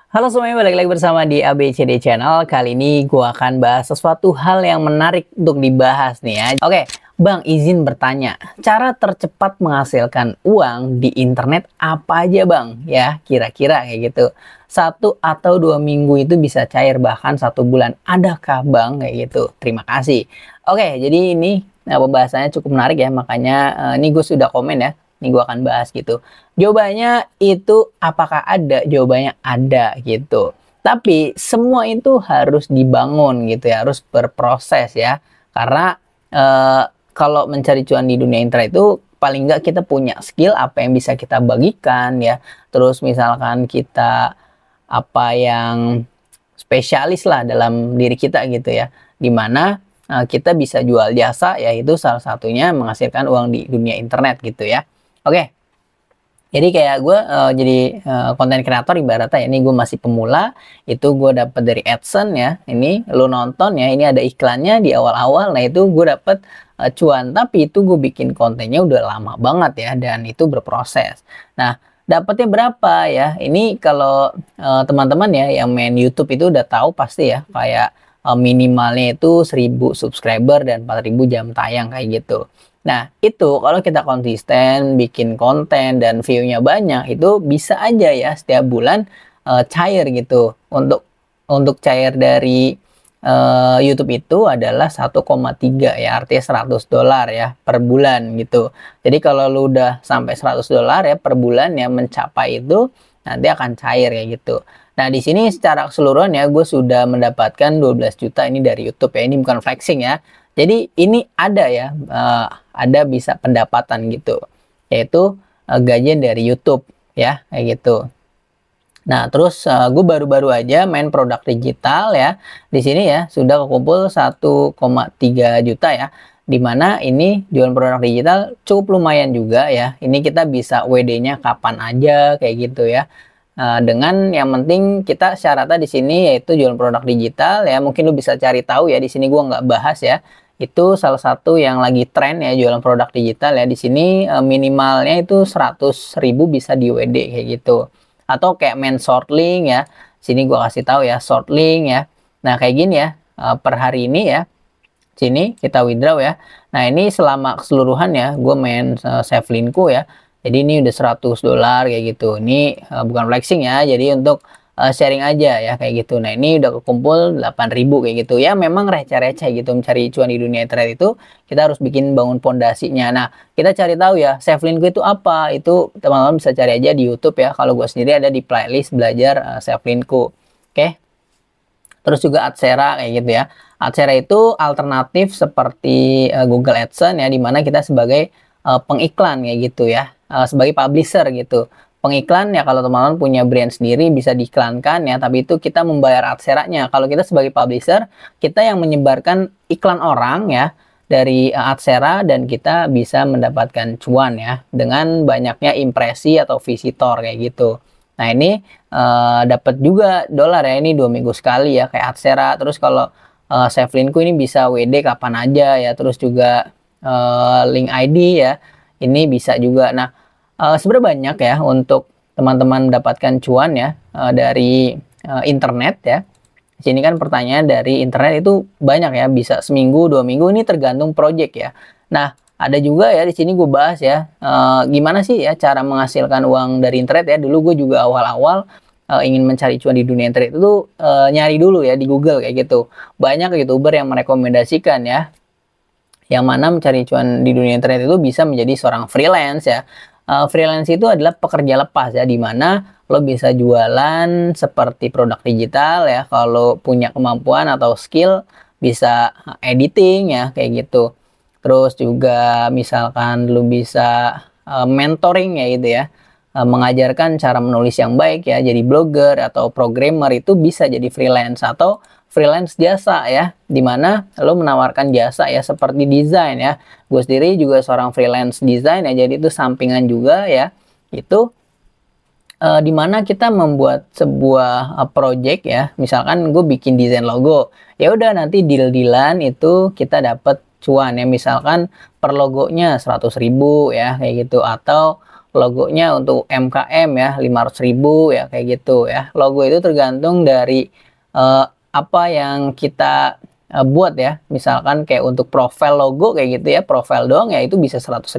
Halo semuanya, balik lagi bersama di ABCD Channel. Kali ini gue akan bahas sesuatu hal yang menarik untuk dibahas nih ya. Oke, Bang, izin bertanya. Cara tercepat menghasilkan uang di internet apa aja, Bang? Ya, kira-kira kayak gitu. 1 atau 2 minggu itu bisa cair, bahkan 1 bulan. Adakah, Bang? Kayak gitu. Terima kasih. Oke, jadi ini pembahasannya cukup menarik ya. Makanya ini gue sudah komen ya. Ini gue akan bahas gitu. Jawabannya itu apakah ada? Jawabannya ada gitu. Tapi semua itu harus dibangun gitu ya, harus berproses ya. Karena kalau mencari cuan di dunia internet itu paling nggak kita punya skill apa yang bisa kita bagikan ya. Terus misalkan kita apa yang spesialis lah dalam diri kita gitu ya. Dimana kita bisa jual jasa, yaitu salah satunya menghasilkan uang di dunia internet gitu ya. Oke, jadi kayak gue jadi konten kreator ibaratnya ini gue masih pemula, itu gue dapet dari AdSense ya. Ini lu nonton ya, ini ada iklannya di awal-awal, nah itu gue dapet cuan. Tapi itu gue bikin kontennya udah lama banget ya, dan itu berproses. Nah, dapetnya berapa ya? Ini kalau teman-teman ya yang main YouTube itu udah tahu pasti ya, kayak minimalnya itu 1000 subscriber dan 4000 jam tayang kayak gitu. Nah, itu kalau kita konsisten bikin konten dan view-nya banyak, itu bisa aja ya setiap bulan cair gitu. Untuk cair dari YouTube itu adalah 1,3 ya, artinya $100 ya per bulan gitu. Jadi kalau lu udah sampai $100 ya per bulan ya mencapai itu, nanti akan cair ya gitu. Nah, di sini secara keseluruhan ya gue sudah mendapatkan 12 juta ini dari YouTube ya. Ini bukan flexing ya. Jadi ini ada ya, ada bisa pendapatan gitu, yaitu gajian dari YouTube ya, kayak gitu. Nah, terus gue baru-baru aja main produk digital ya. Di sini ya sudah kekumpul 1,3 juta ya. Dimana ini jualan produk digital cukup lumayan juga ya. Ini kita bisa WD-nya kapan aja kayak gitu ya. Dengan yang penting kita syaratnya di sini yaitu jualan produk digital ya. Mungkin lu bisa cari tahu ya, di sini gua nggak bahas ya. Itu salah satu yang lagi tren ya, jualan produk digital ya. Di sini minimalnya itu 100.000 bisa di WD kayak gitu. Atau kayak main short link ya. Sini gua kasih tahu ya, short link ya. Nah, kayak gini ya, per hari ini ya. Sini kita withdraw ya. Nah, ini selama keseluruhan ya, gue main save linku ya. Jadi ini udah $100 kayak gitu. Ini bukan flexing ya, jadi untuk sharing aja ya kayak gitu. Nah, ini udah kekumpul 8.000 kayak gitu. Ya memang receh-receh gitu mencari cuan di dunia internet itu, kita harus bikin bangun pondasinya. Nah, kita cari tahu ya, save linku itu apa? Itu teman-teman bisa cari aja di YouTube ya. Kalau gue sendiri ada di playlist belajar save linku. Oke. Terus juga Adsera kayak gitu ya. Adsera itu alternatif seperti Google AdSense ya, dimana kita sebagai pengiklan kayak gitu ya, sebagai publisher gitu. Pengiklan ya, kalau teman-teman punya brand sendiri bisa diiklankan ya, tapi itu kita membayar Adseranya. Kalau kita sebagai publisher, kita yang menyebarkan iklan orang ya dari Adsera, dan kita bisa mendapatkan cuan ya dengan banyaknya impresi atau visitor kayak gitu. Nah, ini dapat juga dolar ya, ini 2 minggu sekali ya kayak Adsera. Terus kalau save linku ini bisa WD kapan aja ya. Terus juga link ID ya, ini bisa juga. Nah, sebenarnya banyak ya untuk teman-teman mendapatkan cuan ya dari internet ya. Di sini kan pertanyaan dari internet itu banyak ya, bisa seminggu 2 minggu, ini tergantung project ya. Nah, ada juga ya di sini gue bahas ya, gimana sih ya cara menghasilkan uang dari internet ya. Dulu gue juga awal-awal ingin mencari cuan di dunia internet itu nyari dulu ya di Google kayak gitu. Banyak YouTuber yang merekomendasikan ya, yang mana mencari cuan di dunia internet itu bisa menjadi seorang freelance ya. Freelance itu adalah pekerja lepas ya, dimana lo bisa jualan seperti produk digital ya. Kalau punya kemampuan atau skill bisa editing ya kayak gitu. Terus juga misalkan lu bisa mentoring ya gitu ya, mengajarkan cara menulis yang baik ya, jadi blogger atau programmer, itu bisa jadi freelance atau freelance jasa ya, dimana lo menawarkan jasa ya seperti desain ya. Gue sendiri juga seorang freelance desain ya, jadi itu sampingan juga ya. Itu dimana kita membuat sebuah project ya, misalkan gue bikin desain logo, ya udah nanti deal-dealan itu kita dapat cuan ya, misalkan per logonya 100.000 ya kayak gitu, atau logonya untuk MKM ya 500.000 ya kayak gitu ya. Logo itu tergantung dari apa yang kita buat ya. Misalkan kayak untuk profil logo kayak gitu ya, profil doang ya itu bisa 100.000.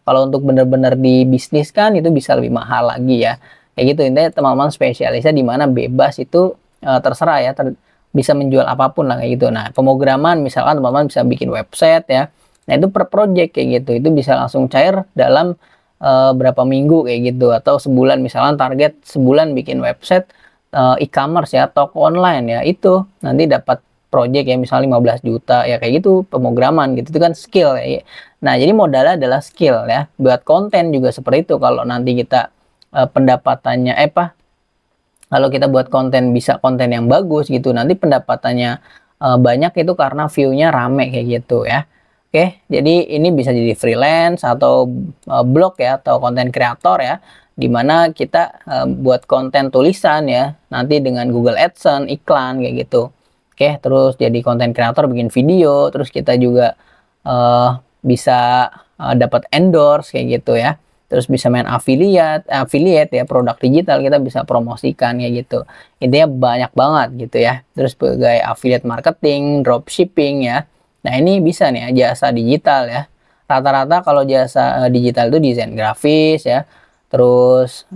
Kalau untuk bener-bener dibisniskan itu bisa lebih mahal lagi ya. Kayak gitu, intinya teman-teman spesialisnya di mana bebas itu terserah ya, bisa menjual apapun lah kayak gitu. Nah, pemrograman misalkan teman-teman bisa bikin website ya. Nah, itu per project kayak gitu. Itu bisa langsung cair dalam berapa minggu kayak gitu, atau sebulan, misalkan target sebulan bikin website e-commerce ya, toko online ya, itu nanti dapat project ya misalnya 15 juta ya kayak gitu. Pemrograman gitu itu kan skill ya. Nah, jadi modalnya adalah skill ya. Buat konten juga seperti itu. Kalau nanti kita pendapatannya kalau kita buat konten, bisa konten yang bagus gitu, nanti pendapatannya banyak itu karena view-nya rame kayak gitu ya. Oke, jadi ini bisa jadi freelance atau blog ya, atau konten kreator ya, dimana kita buat konten tulisan ya, nanti dengan Google AdSense, iklan kayak gitu. Oke, terus jadi konten kreator, bikin video, terus kita juga bisa dapat endorse kayak gitu ya. Terus bisa main affiliate ya, produk digital kita bisa promosikan kayak gitu. Intinya banyak banget gitu ya. Terus sebagai affiliate marketing, dropshipping ya. Nah, ini bisa nih jasa digital ya. Rata-rata kalau jasa digital itu desain grafis ya, terus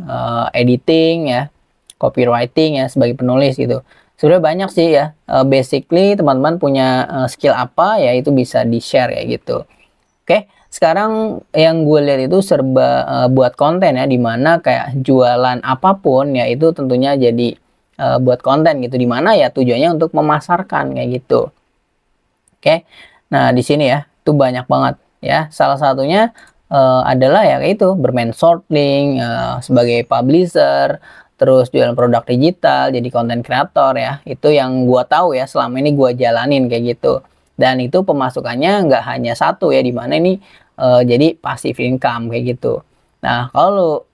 editing ya, copywriting ya sebagai penulis gitu. Sebenarnya banyak sih ya. Basically teman-teman punya skill apa ya, itu bisa di-share ya gitu. Oke, sekarang yang gue lihat itu serba buat konten ya, dimana kayak jualan apapun ya itu tentunya jadi buat konten gitu, dimana ya tujuannya untuk memasarkan kayak gitu. Oke, nah di sini ya itu banyak banget ya. Salah satunya adalah ya kayak itu, bermain short link sebagai publisher, terus jualan produk digital, jadi konten kreator ya. Itu yang gua tahu ya, selama ini gua jalanin kayak gitu. Dan itu pemasukannya nggak hanya satu ya, dimana ini jadi passive income kayak gitu. Nah, kalau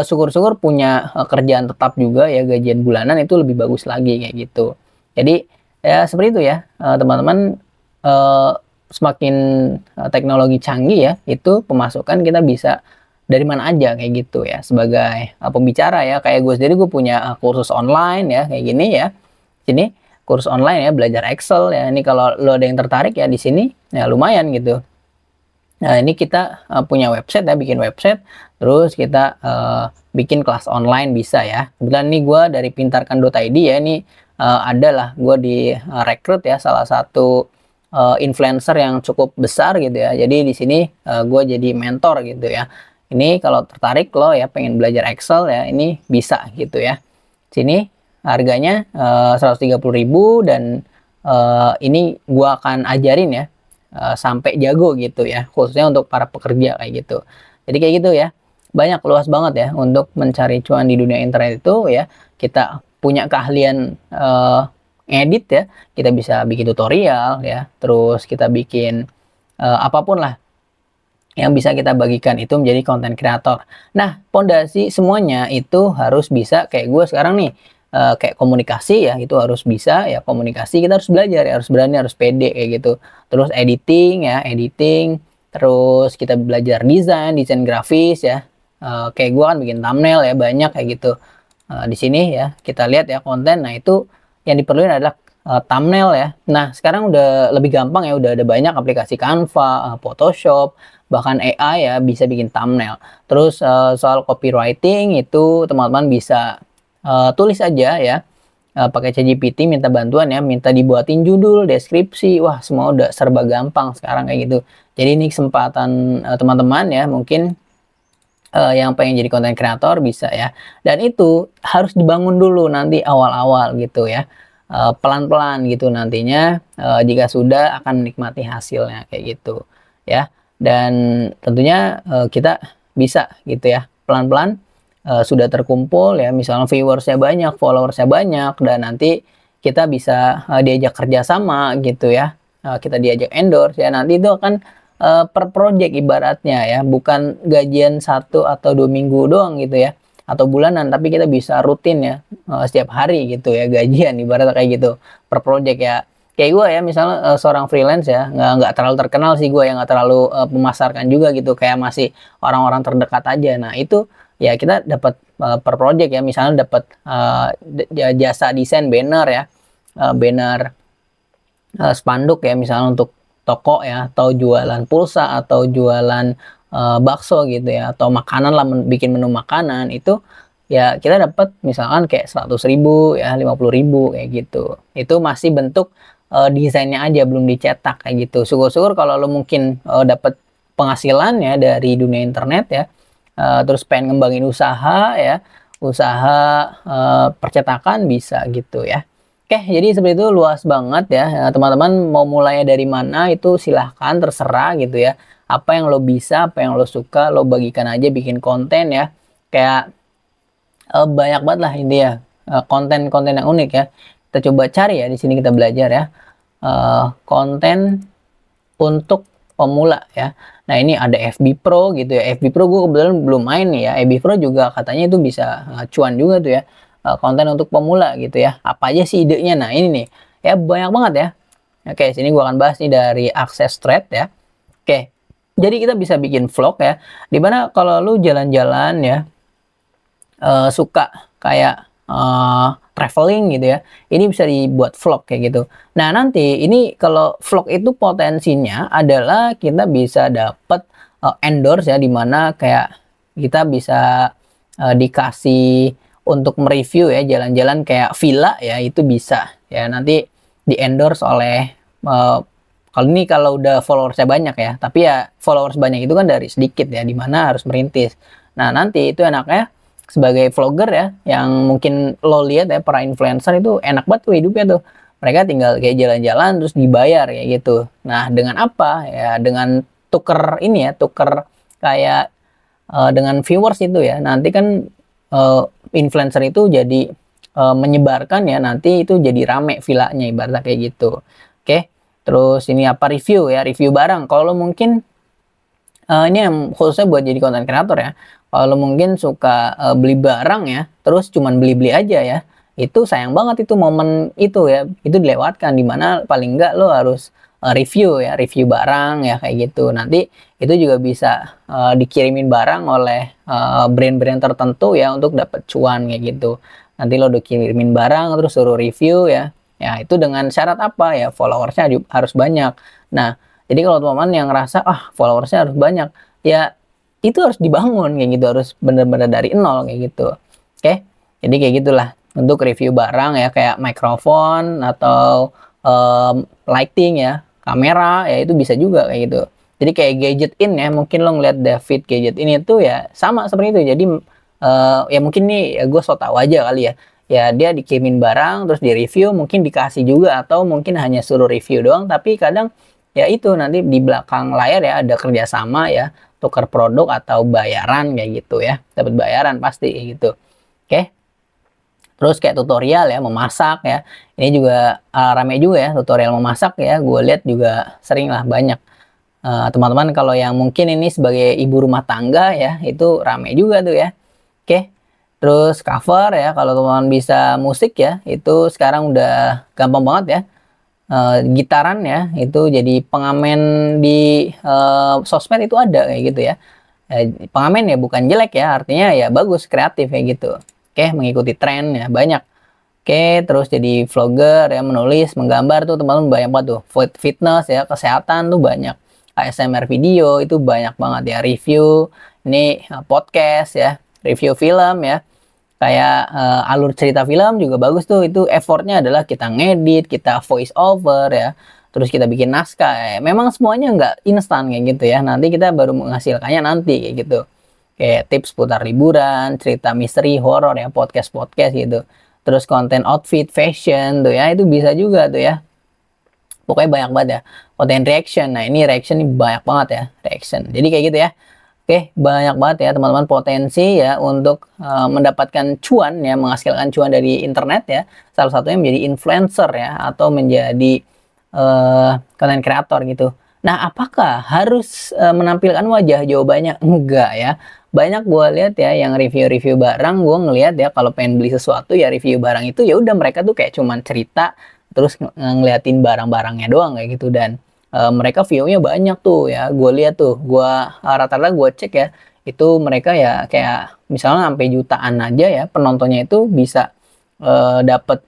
syukur-syukur punya kerjaan tetap juga ya, gajian bulanan, itu lebih bagus lagi kayak gitu. Jadi ya seperti itu ya teman-teman. Semakin teknologi canggih ya, itu pemasukan kita bisa dari mana aja kayak gitu ya. Sebagai pembicara ya, kayak gue sendiri, gue punya kursus online ya kayak gini ya. Sini kursus online ya, belajar Excel ya. Ini kalau lo ada yang tertarik ya di sini ya lumayan gitu. Nah, ini kita punya website ya, bikin website, terus kita bikin kelas online bisa ya. Kebetulan ini gue dari pintarkan.id ya, ini adalah gue di rekrut ya, salah satu influencer yang cukup besar gitu ya. Jadi di sini gue jadi mentor gitu ya. Ini kalau tertarik lo ya, pengen belajar Excel ya, ini bisa gitu ya. Sini harganya 130.000 dan ini gue akan ajarin ya sampai jago gitu ya, khususnya untuk para pekerja kayak gitu. Jadi kayak gitu ya. Banyak, luas banget ya untuk mencari cuan di dunia internet itu ya. Kita punya keahlian ngedit ya, kita bisa bikin tutorial ya, terus kita bikin apapun lah yang bisa kita bagikan itu menjadi konten kreator. Nah, pondasi semuanya itu harus bisa kayak gue sekarang nih, kayak komunikasi ya, itu harus bisa ya, komunikasi kita harus belajar ya, harus berani, harus pede kayak gitu. Terus editing ya, editing, terus kita belajar desain grafis ya. Kayak gue kan bikin thumbnail ya, banyak kayak gitu. Di sini ya kita lihat ya konten. Nah, itu yang diperlukan adalah thumbnail ya. Nah, sekarang udah lebih gampang ya, udah ada banyak aplikasi Canva, Photoshop, bahkan AI ya bisa bikin thumbnail. Terus soal copywriting itu teman-teman bisa tulis aja ya, pakai ChatGPT, minta bantuan ya, minta dibuatin judul, deskripsi, wah semua udah serba gampang sekarang kayak gitu. Jadi ini kesempatan teman-teman ya, mungkin yang pengen jadi konten kreator bisa ya. Dan itu harus dibangun dulu nanti awal-awal gitu ya. Pelan-pelan gitu nantinya jika sudah akan menikmati hasilnya kayak gitu ya. Dan tentunya kita bisa gitu ya, pelan-pelan sudah terkumpul ya, misalnya viewersnya banyak, followersnya banyak, dan nanti kita bisa diajak kerjasama gitu ya. Kita diajak endorse ya, nanti itu akan per project ibaratnya ya, bukan gajian 1 atau 2 minggu doang gitu ya, atau bulanan, tapi kita bisa rutin ya, setiap hari gitu ya, gajian ibaratnya kayak gitu per project ya. kayak gue ya, misalnya seorang freelance ya, nggak terlalu terkenal sih gue, yang nggak terlalu memasarkan juga gitu, kayak masih orang-orang terdekat aja. Nah itu ya kita dapat per project ya, misalnya dapat jasa desain banner ya, banner spanduk ya, misalnya untuk toko ya, atau jualan pulsa, atau jualan bakso gitu ya, atau makanan lah, bikin menu makanan, itu ya kita dapat misalkan kayak 100.000 ya, 50.000 kayak gitu. Itu masih bentuk desainnya aja, belum dicetak kayak gitu. Syukur-syukur kalau lo mungkin dapat penghasilan ya dari dunia internet ya, terus pengen ngembangin usaha ya, usaha percetakan bisa gitu ya. Oke, jadi seperti itu, luas banget ya. Teman-teman mau mulainya dari mana itu silahkan, terserah gitu ya. Apa yang lo bisa, apa yang lo suka, lo bagikan aja, bikin konten ya. Kayak banyak banget lah ini ya, konten-konten yang unik ya. Kita coba cari ya, di sini kita belajar ya. Konten untuk pemula ya. Nah ini ada FB Pro gitu ya. FB Pro gue kebetulan belum main nih ya. FB Pro juga katanya itu bisa cuan juga tuh ya. Konten untuk pemula gitu ya. Apa aja sih idenya? Nah ini nih ya, banyak banget ya. Oke, sini gue akan bahas nih dari Access Thread ya. Oke, jadi kita bisa bikin vlog ya, dimana kalau lu jalan-jalan ya, suka kayak traveling gitu ya, ini bisa dibuat vlog kayak gitu. Nah nanti ini kalau vlog itu potensinya adalah kita bisa dapat endorse ya, dimana kayak kita bisa dikasih untuk mereview ya, jalan-jalan kayak villa ya, itu bisa ya, nanti di endorse oleh kalau ini kalau udah followersnya banyak ya, tapi ya followers banyak itu kan dari sedikit ya, dimana harus merintis. Nah nanti itu enaknya sebagai vlogger ya, yang mungkin lo lihat ya, para influencer itu enak banget tuh hidupnya tuh, mereka tinggal kayak jalan-jalan terus dibayar kayak gitu. Nah dengan apa ya, dengan tuker ini ya, tuker kayak dengan viewers itu ya, nanti kan influencer itu jadi menyebarkan ya, nanti itu jadi rame villanya ibaratnya kayak gitu. Oke, terus ini apa, review ya, review barang. Kalau lo mungkin ini yang khususnya buat jadi konten kreator ya, kalau mungkin suka beli barang ya, terus cuman beli-beli aja ya, itu sayang banget itu momen itu ya, itu dilewatkan, dimana paling enggak lo harus review ya, review barang ya kayak gitu. Nanti itu juga bisa dikirimin barang oleh brand-brand tertentu ya, untuk dapat cuan kayak gitu. Nanti lo dikirimin barang terus suruh review ya, ya itu dengan syarat apa ya, followersnya harus banyak. Nah jadi kalau teman-teman yang ngerasa followersnya harus banyak ya, itu harus dibangun kayak gitu, harus bener-bener dari nol kayak gitu. Oke, jadi kayak gitulah untuk review barang ya, kayak mikrofon atau lighting ya, kamera ya, itu bisa juga kayak gitu. Jadi kayak gadget in ya, mungkin lo ngeliat David gadget ini tuh ya sama seperti itu. Jadi ya mungkin nih ya, gue so tau aja kali ya, ya dia dikirimin barang terus di review, mungkin dikasih juga, atau mungkin hanya suruh review doang, tapi kadang ya itu nanti di belakang layar ya ada kerjasama ya, tukar produk atau bayaran kayak gitu ya, dapat bayaran pasti kayak gitu. Oke, terus kayak tutorial ya, memasak ya, ini juga rame juga ya, tutorial memasak ya, gue lihat juga sering lah, banyak teman-teman kalau yang mungkin ini sebagai ibu rumah tangga ya, itu rame juga tuh ya. Oke, terus cover ya, kalau teman-teman bisa musik ya, itu sekarang udah gampang banget ya. Gitaran ya, itu jadi pengamen di sosmed itu ada kayak gitu ya. Pengamen ya bukan jelek ya, artinya ya bagus, kreatif kayak gitu. Oke, mengikuti tren ya, banyak. Oke, terus jadi vlogger ya, menulis, menggambar tuh teman-teman banyak banget tuh. Fitness ya, kesehatan tuh banyak. ASMR video itu banyak banget ya. Review, ini podcast ya, review film ya, kayak alur cerita film juga bagus tuh. Itu effortnya adalah kita ngedit, kita voice over ya, terus kita bikin naskah ya. Memang semuanya nggak instan kayak gitu ya, nanti kita baru menghasilkannya nanti kayak gitu. Kayak tips putar liburan, cerita misteri, horor ya, podcast gitu. Terus konten outfit, fashion tuh ya, itu bisa juga tuh ya. Pokoknya banyak banget ya. Konten reaction, nah ini reaction ini banyak banget ya, reaction. Jadi kayak gitu ya. Oke, banyak banget ya teman-teman potensi ya untuk mendapatkan cuan ya, menghasilkan cuan dari internet ya. Salah satunya menjadi influencer ya, atau menjadi konten kreator gitu. Nah, apakah harus menampilkan wajah? Jawabannya enggak ya. Banyak gue lihat ya yang review-review barang, gue ngelihat ya kalau pengen beli sesuatu ya review barang itu ya udah, mereka tuh kayak cuman cerita terus ngeliatin barang-barangnya doang kayak gitu. Dan mereka view-nya banyak tuh ya, gue lihat tuh, rata-rata gue cek ya, itu mereka ya kayak misalnya sampai jutaan aja ya penontonnya, itu bisa dapat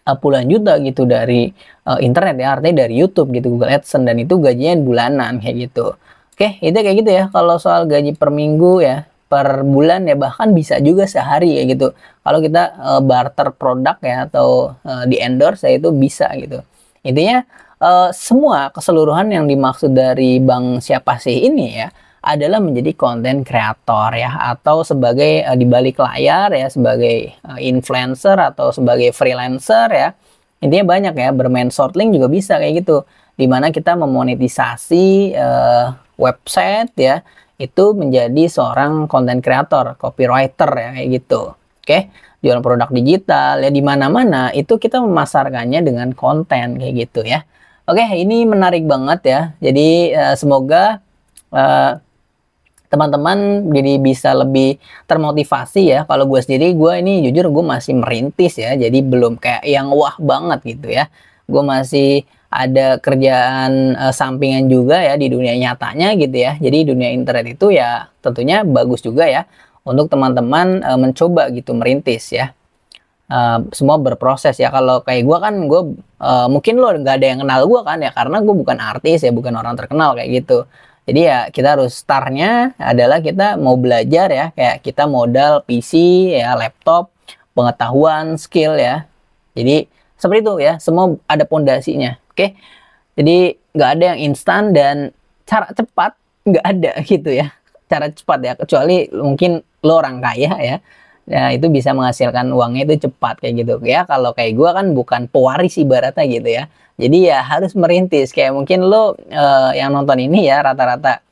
puluhan juta gitu dari internet ya, artinya dari YouTube gitu, Google AdSense, dan itu gajinya bulanan kayak gitu. Oke, itu kayak gitu ya. Kalau soal gaji per minggu ya, per bulan ya, bahkan bisa juga sehari ya gitu. Kalau kita barter produk ya, atau di endorse ya, itu bisa gitu. Intinya semua keseluruhan yang dimaksud dari Bang Siapa Sih ini ya adalah menjadi konten kreator ya, atau sebagai di balik layar ya, sebagai influencer atau sebagai freelancer ya. Intinya banyak ya, bermain short link juga bisa kayak gitu, dimana kita memonetisasi website ya, itu menjadi seorang konten kreator, copywriter ya kayak gitu. Oke, jualan produk digital ya, di mana-mana itu kita memasarkannya dengan konten kayak gitu ya. Oke, ini menarik banget ya. Jadi semoga teman-teman jadi bisa lebih termotivasi ya. Kalau gue sendiri, gue ini jujur gue masih merintis ya, jadi belum kayak yang wah banget gitu ya. Gue masih ada kerjaan sampingan juga ya di dunia nyatanya gitu ya. Jadi dunia internet itu ya tentunya bagus juga ya untuk teman-teman mencoba gitu merintis ya. Semua berproses ya. Kalau kayak gue kan, gue mungkin lo nggak ada yang kenal gue kan ya, karena gue bukan artis ya, bukan orang terkenal kayak gitu. Jadi ya kita harus startnya adalah kita mau belajar ya, kayak kita modal PC ya, laptop, pengetahuan, skill ya. Jadi seperti itu ya, semua ada pondasinya. Oke, jadi nggak ada yang instan, dan cara cepat nggak ada gitu ya. Cara cepat ya, kecuali mungkin lo orang kaya ya. Ya itu bisa menghasilkan uangnya itu cepat kayak gitu ya. Kalau kayak gue kan bukan pewaris ibaratnya gitu ya. Jadi ya harus merintis, kayak mungkin lo yang nonton ini ya rata-rata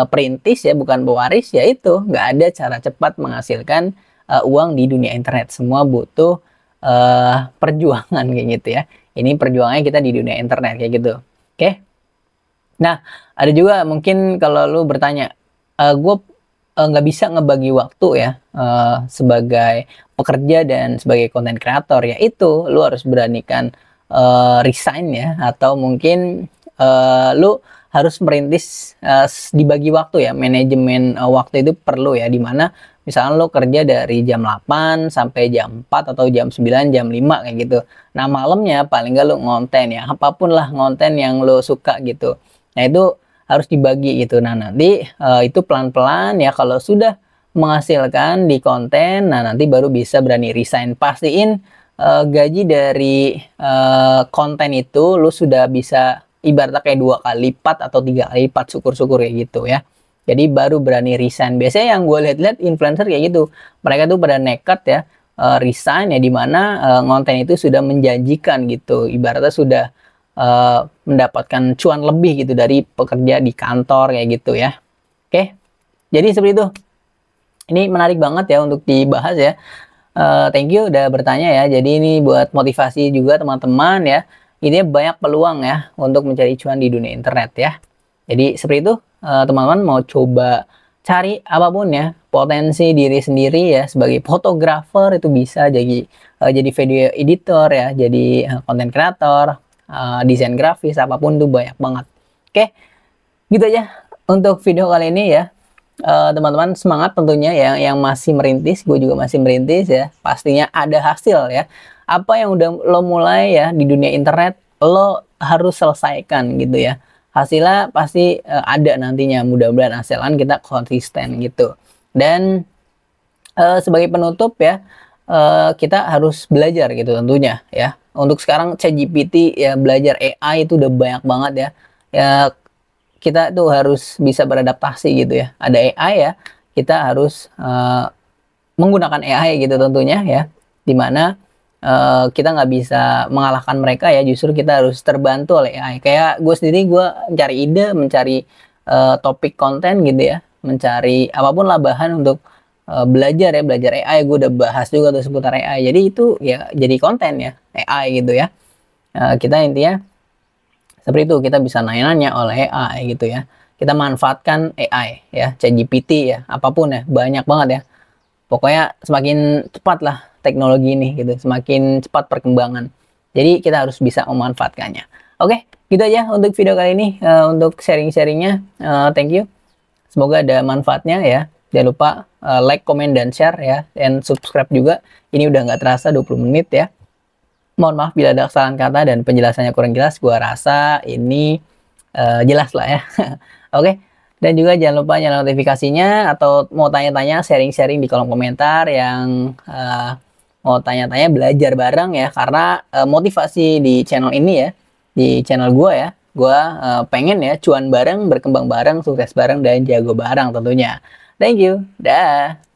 perintis ya, bukan pewaris ya. Itu nggak ada cara cepat menghasilkan uang di dunia internet. Semua butuh perjuangan kayak gitu ya. Ini perjuangannya kita di dunia internet kayak gitu. Oke. Nah, ada juga mungkin kalau lo bertanya, gue nggak bisa ngebagi waktu ya sebagai pekerja dan sebagai konten kreator, ya itu lu harus beranikan resign ya, atau mungkin lu harus merintis dibagi waktu ya. Manajemen waktu itu perlu ya, dimana misalnya lu kerja dari jam 8 sampai jam 4 atau jam 9, jam 5 kayak gitu. Nah malamnya paling nggak lu ngonten ya, apapun lah ngonten yang lu suka gitu. Nah itu harus dibagi gitu. Nah nanti itu pelan-pelan ya, kalau sudah menghasilkan di konten, nah nanti baru bisa berani resign. Pastiin gaji dari konten itu lu sudah bisa ibaratnya kayak 2 kali lipat atau 3 kali lipat, syukur-syukur ya gitu ya. Jadi baru berani resign. Biasanya yang gue lihat-lihat influencer kayak gitu, mereka tuh pada nekat ya resign ya, dimana konten itu sudah menjanjikan gitu, ibaratnya sudah mendapatkan cuan lebih gitu dari pekerja di kantor kayak gitu ya. Oke, jadi seperti itu. Ini menarik banget ya untuk dibahas ya. Thank you udah bertanya ya. Jadi ini buat motivasi juga teman-teman ya. Ini banyak peluang ya untuk mencari cuan di dunia internet ya. Jadi seperti itu, teman-teman mau coba cari apapun ya, potensi diri sendiri ya, sebagai fotografer itu bisa jadi video editor ya, jadi konten kreator, desain grafis, apapun tuh banyak banget. Oke, gitu aja untuk video kali ini ya. Teman-teman semangat tentunya ya, yang masih merintis, gue juga masih merintis ya, pastinya ada hasil ya. Apa yang udah lo mulai ya di dunia internet, lo harus selesaikan gitu ya. Hasilnya pasti ada nantinya, mudah-mudahan hasilnya kita konsisten gitu. Dan sebagai penutup ya, kita harus belajar gitu tentunya ya. Untuk sekarang ChatGPT ya, belajar AI itu udah banyak banget ya. Ya kita tuh harus bisa beradaptasi gitu ya. Ada AI ya, kita harus menggunakan AI gitu tentunya ya. Dimana kita nggak bisa mengalahkan mereka ya, justru kita harus terbantu oleh AI. Kayak gue sendiri, gue mencari ide, mencari topik konten gitu ya, mencari apapun lah bahan untuk belajar ya, belajar AI. Gue udah bahas juga tuh seputar AI, jadi itu ya jadi konten ya AI gitu ya. Kita intinya seperti itu, kita bisa nanya-nanya oleh AI gitu ya. Kita manfaatkan AI ya, ChatGPT ya, apapun ya, banyak banget ya. Pokoknya semakin cepat lah teknologi ini gitu, semakin cepat perkembangan. Jadi kita harus bisa memanfaatkannya. Oke, gitu aja untuk video kali ini, untuk sharing-sharingnya. Thank you. Semoga ada manfaatnya ya. Jangan lupa like, comment, dan share ya. Dan subscribe juga. Ini udah nggak terasa 20 menit ya. Mohon maaf bila ada kesalahan kata dan penjelasannya kurang jelas. Gua rasa ini jelas lah ya. Oke. Dan juga jangan lupa nyalakan notifikasinya, atau mau tanya-tanya, sharing-sharing di kolom komentar yang mau tanya-tanya, belajar bareng ya. Karena motivasi di channel ini ya, di channel gua ya, gua pengen ya cuan bareng, berkembang bareng, sukses bareng, dan jago bareng tentunya. Thank you. Dah.